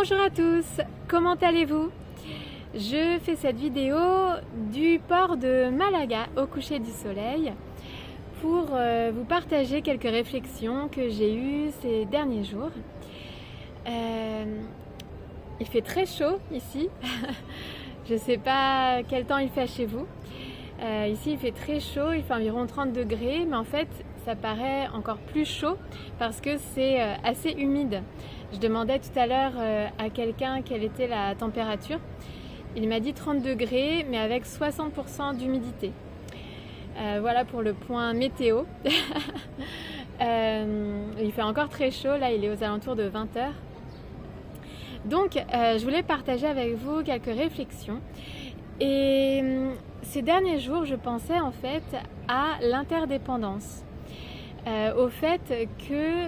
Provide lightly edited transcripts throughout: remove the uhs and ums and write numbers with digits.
Bonjour à tous, comment allez-vous? Je fais cette vidéo du port de Malaga au coucher du soleil pour vous partager quelques réflexions que j'ai eues ces derniers jours. Il fait très chaud ici, je ne sais pas quel temps il fait chez vous. Ici il fait très chaud, il fait environ 30 degrés, mais en fait ça paraît encore plus chaud parce que c'est assez humide. Je demandais tout à l'heure à quelqu'un quelle était la température. Il m'a dit 30 degrés, mais avec 60% d'humidité. Voilà pour le point météo. Il fait encore très chaud, là il est aux alentours de 20 h. Donc je voulais partager avec vous quelques réflexions. Et ces derniers jours, je pensais en fait à l'interdépendance. Au fait que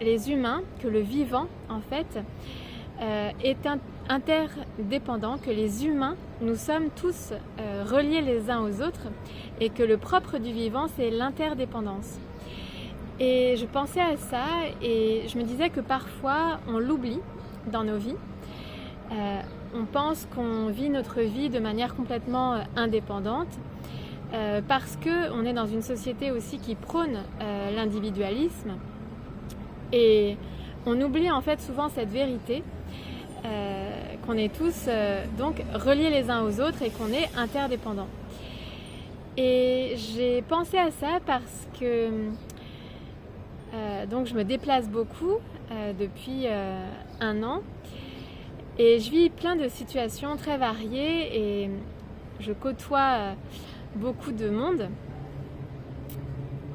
les humains, que le vivant en fait est interdépendant, que les humains, nous sommes tous reliés les uns aux autres et que le propre du vivant c'est l'interdépendance. Et je pensais à ça et je me disais que parfois on l'oublie dans nos vies. On pense qu'on vit notre vie de manière complètement indépendante parce qu'on est dans une société aussi qui prône l'individualisme et on oublie en fait souvent cette vérité qu'on est tous donc reliés les uns aux autres et qu'on est interdépendants. Et j'ai pensé à ça parce que donc je me déplace beaucoup depuis 1 an et je vis plein de situations très variées et je côtoie beaucoup de monde.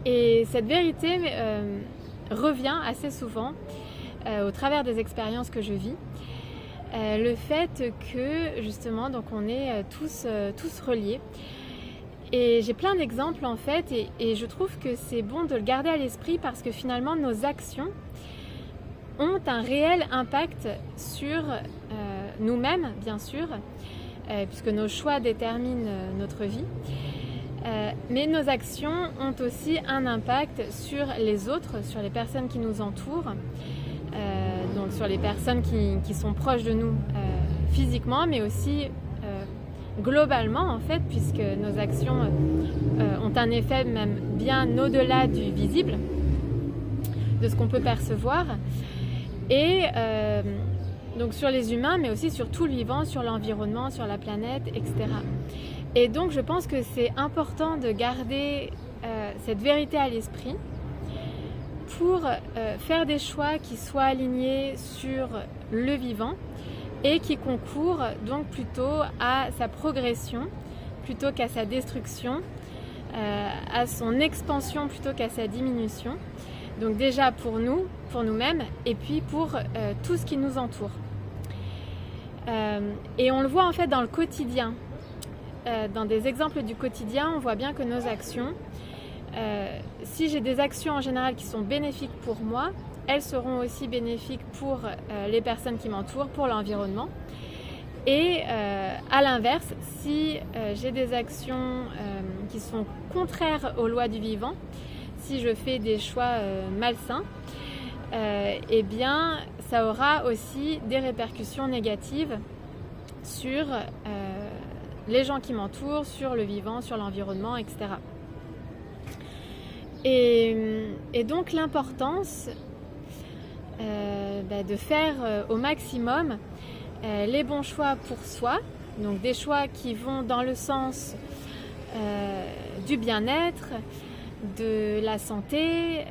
Et cette vérité revient assez souvent au travers des expériences que je vis. Le fait que justement donc on est tous reliés. Et j'ai plein d'exemples en fait et je trouve que c'est bon de le garder à l'esprit parce que finalement nos actions ont un réel impact sur nous-mêmes bien sûr, puisque nos choix déterminent notre vie. Mais nos actions ont aussi un impact sur les autres, sur les personnes qui nous entourent, donc sur les personnes qui sont proches de nous physiquement, mais aussi globalement en fait, puisque nos actions ont un effet même bien au-delà du visible, de ce qu'on peut percevoir. Et donc sur les humains, mais aussi sur tout le vivant, sur l'environnement, sur la planète, etc. Et donc je pense que c'est important de garder cette vérité à l'esprit pour faire des choix qui soient alignés sur le vivant et qui concourent donc plutôt à sa progression plutôt qu'à sa destruction, à son expansion plutôt qu'à sa diminution. Donc déjà pour nous, pour nous-mêmes et puis pour tout ce qui nous entoure. Et on le voit en fait dans le quotidien. Dans des exemples du quotidien, on voit bien que nos actions, si j'ai des actions en général qui sont bénéfiques pour moi, elles seront aussi bénéfiques pour les personnes qui m'entourent, pour l'environnement. Et à l'inverse, si j'ai des actions qui sont contraires aux lois du vivant, si je fais des choix malsains, eh bien ça aura aussi des répercussions négatives sur les gens qui m'entourent, sur le vivant, sur l'environnement, etc. Et donc l'importance de faire au maximum les bons choix pour soi, donc des choix qui vont dans le sens du bien-être, de la santé,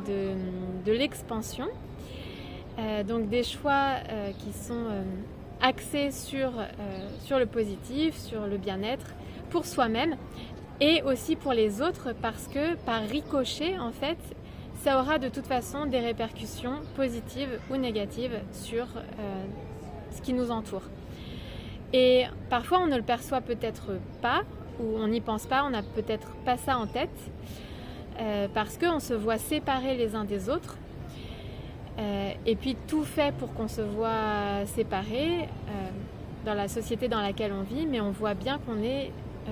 de l'expansion, donc des choix qui sont axés sur le positif, sur le bien-être pour soi-même et aussi pour les autres parce que par ricochet en fait ça aura de toute façon des répercussions positives ou négatives sur ce qui nous entoure. Et parfois on ne le perçoit peut-être pas ou on n'y pense pas, on n'a peut-être pas ça en tête parce qu'on se voit séparés les uns des autres et puis tout fait pour qu'on se voit séparés dans la société dans laquelle on vit, mais on voit bien qu'on est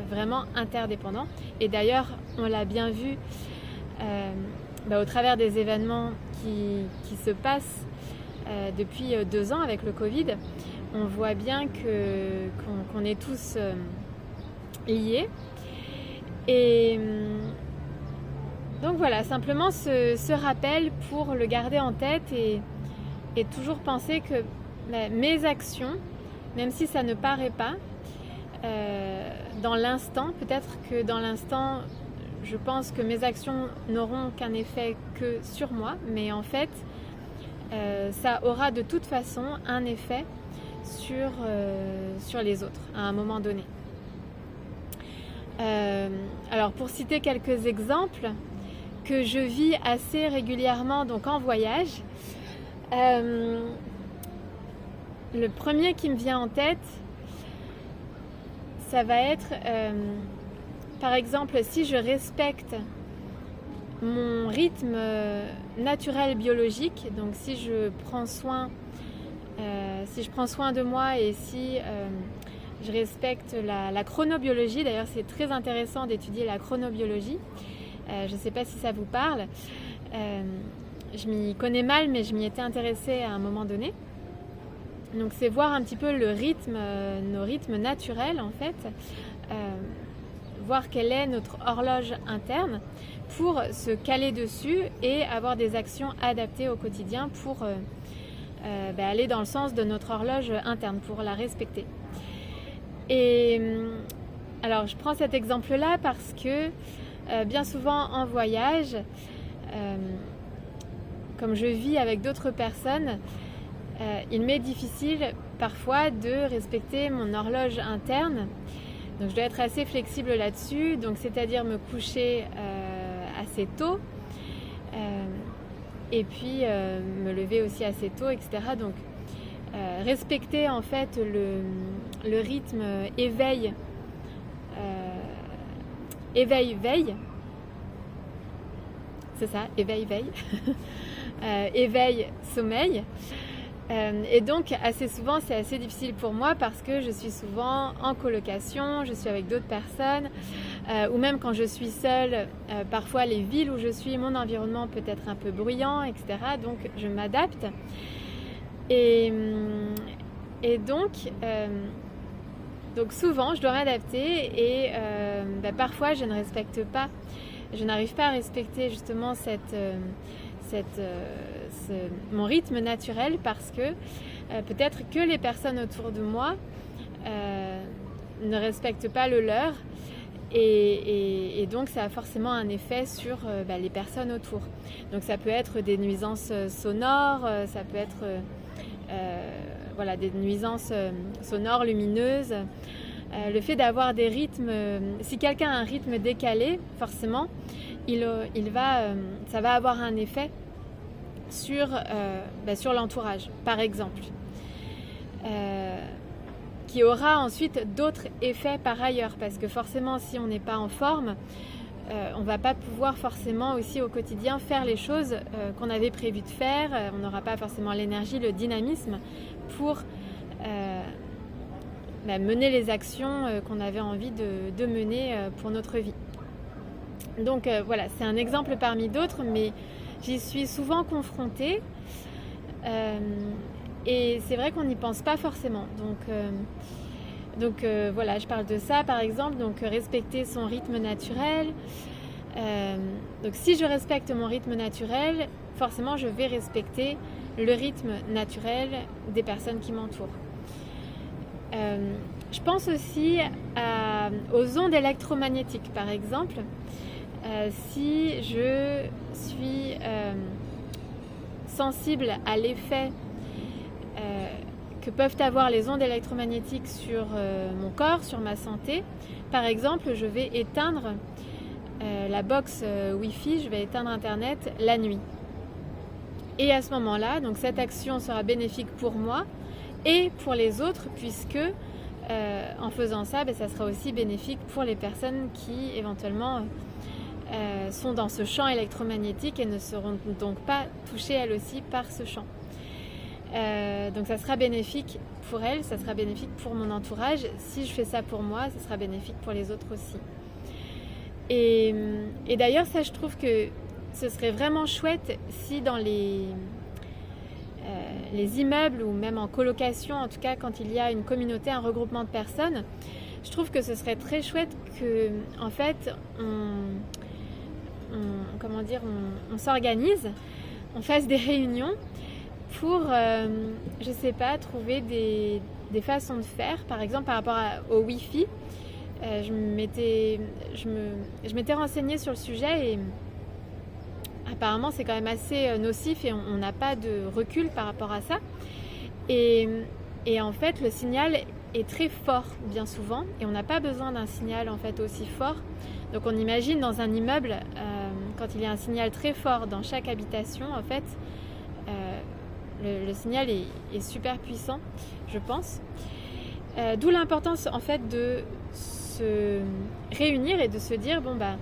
vraiment interdépendants. Et d'ailleurs on l'a bien vu au travers des événements qui se passent depuis 2 ans avec le Covid. On voit bien qu'on est tous liés. Et donc voilà, simplement ce rappel pour le garder en tête et toujours penser que mes actions, même si ça ne paraît pas, dans l'instant, peut-être que dans l'instant, je pense que mes actions n'auront qu'un effet que sur moi, mais en fait, ça aura de toute façon un effet sur les autres à un moment donné. Alors pour citer quelques exemples que je vis assez régulièrement donc en voyage, le premier qui me vient en tête, ça va être par exemple si je respecte mon rythme naturel biologique, donc si je prends soin de moi et si je respecte la chronobiologie. D'ailleurs, c'est très intéressant d'étudier la chronobiologie. Je ne sais pas si ça vous parle. Je m'y connais mal, mais je m'y étais intéressée à un moment donné. Donc, c'est voir un petit peu nos rythmes naturels, en fait. Voir quelle est notre horloge interne pour se caler dessus et avoir des actions adaptées au quotidien pour aller dans le sens de notre horloge interne, pour la respecter. Et alors je prends cet exemple-là parce que bien souvent en voyage, comme je vis avec d'autres personnes, il m'est difficile parfois de respecter mon horloge interne. Donc je dois être assez flexible là-dessus, donc c'est-à-dire me coucher assez tôt et puis me lever aussi assez tôt, etc. Donc respecter en fait le rythme éveil-veille, c'est ça, éveil-veille, éveil-sommeil. Et donc assez souvent c'est assez difficile pour moi parce que je suis souvent en colocation, je suis avec d'autres personnes, ou même quand je suis seule, parfois les villes où je suis, mon environnement peut être un peu bruyant, etc. Donc je m'adapte. Et donc souvent je dois m'adapter et parfois je n'arrive pas à respecter justement mon rythme naturel parce que peut-être que les personnes autour de moi ne respectent pas le leur et donc ça a forcément un effet sur les personnes autour. Donc ça peut être des nuisances sonores, ça peut être des nuisances sonores, lumineuses. Le fait d'avoir des rythmes, si quelqu'un a un rythme décalé, forcément, ça va avoir un effet sur l'entourage, par exemple, qui aura ensuite d'autres effets par ailleurs, parce que forcément, si on n'est pas en forme, on ne va pas pouvoir forcément aussi au quotidien faire les choses qu'on avait prévu de faire. On n'aura pas forcément l'énergie, le dynamisme pour mener les actions qu'on avait envie de mener pour notre vie. Donc voilà, c'est un exemple parmi d'autres, mais j'y suis souvent confrontée et c'est vrai qu'on n'y pense pas forcément. Donc voilà, je parle de ça par exemple, donc respecter son rythme naturel. Donc si je respecte mon rythme naturel, forcément je vais respecter le rythme naturel des personnes qui m'entourent. Je pense aussi aux ondes électromagnétiques par exemple. Si je suis sensible à l'effet que peuvent avoir les ondes électromagnétiques sur mon corps, sur ma santé, par exemple, je vais éteindre la box Wi-Fi, je vais éteindre Internet la nuit. Et à ce moment-là, donc cette action sera bénéfique pour moi et pour les autres, puisque en faisant ça, ça sera aussi bénéfique pour les personnes qui éventuellement sont dans ce champ électromagnétique et ne seront donc pas touchées elles aussi par ce champ. Donc ça sera bénéfique pour elles, ça sera bénéfique pour mon entourage. Si je fais ça pour moi, ça sera bénéfique pour les autres aussi. Et d'ailleurs, ça, je trouve que ce serait vraiment chouette si dans les les immeubles ou même en colocation, en tout cas quand il y a une communauté, un regroupement de personnes, je trouve que ce serait très chouette que, en fait, on s'organise, on fasse des réunions pour, je sais pas, trouver des façons de faire. Par exemple, par rapport au Wi-Fi, je m'étais renseignée sur le sujet et apparemment c'est quand même assez nocif et on n'a pas de recul par rapport à ça. Et en fait, le signal est très fort bien souvent et on n'a pas besoin d'un signal en fait aussi fort. Donc on imagine dans un immeuble, quand il y a un signal très fort dans chaque habitation, en fait, le signal est super puissant, je pense. D'où l'importance en fait de se réunir et de se dire bon bah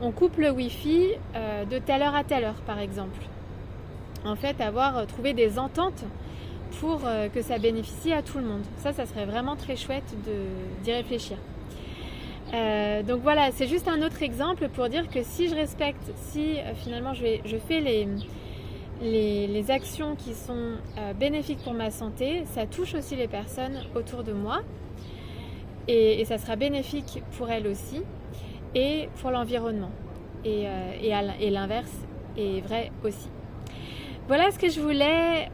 on coupe le Wi-Fi de telle heure à telle heure par exemple. En fait, trouvé des ententes pour que ça bénéficie à tout le monde. Ça serait vraiment très chouette d'y réfléchir. Donc voilà, c'est juste un autre exemple pour dire que si je respecte, si finalement je fais les actions qui sont bénéfiques pour ma santé, ça touche aussi les personnes autour de moi et ça sera bénéfique pour elles aussi et pour l'environnement. Et l'inverse est vrai aussi. Voilà ce que je voulais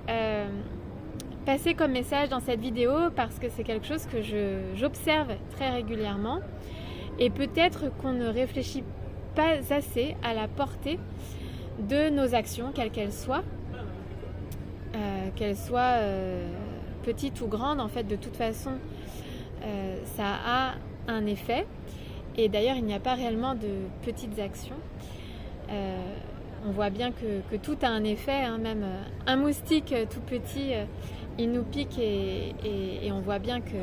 passer comme message dans cette vidéo parce que c'est quelque chose que j'observe très régulièrement et peut-être qu'on ne réfléchit pas assez à la portée de nos actions, quelles qu'elles soient, petites ou grandes. En fait, de toute façon, ça a un effet. Et d'ailleurs, il n'y a pas réellement de petites actions. On voit bien que tout a un effet, hein, même un moustique tout petit, il nous pique et on voit bien que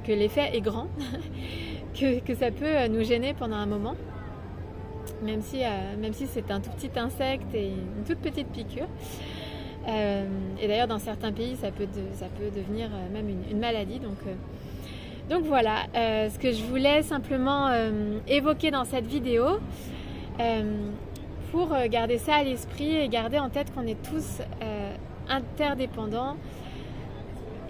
l'effet est grand, que ça peut nous gêner pendant un moment, même si c'est un tout petit insecte et une toute petite piqûre. Et d'ailleurs, dans certains pays, ça peut devenir même une maladie. Donc voilà, ce que je voulais simplement évoquer dans cette vidéo, pour garder ça à l'esprit et garder en tête qu'on est tous interdépendants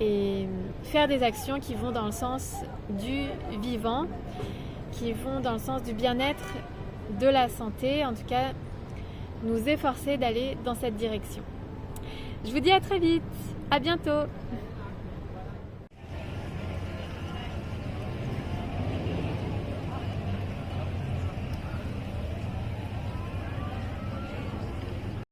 et faire des actions qui vont dans le sens du vivant, qui vont dans le sens du bien-être, de la santé, en tout cas nous efforcer d'aller dans cette direction. Je vous dis à très vite, à bientôt.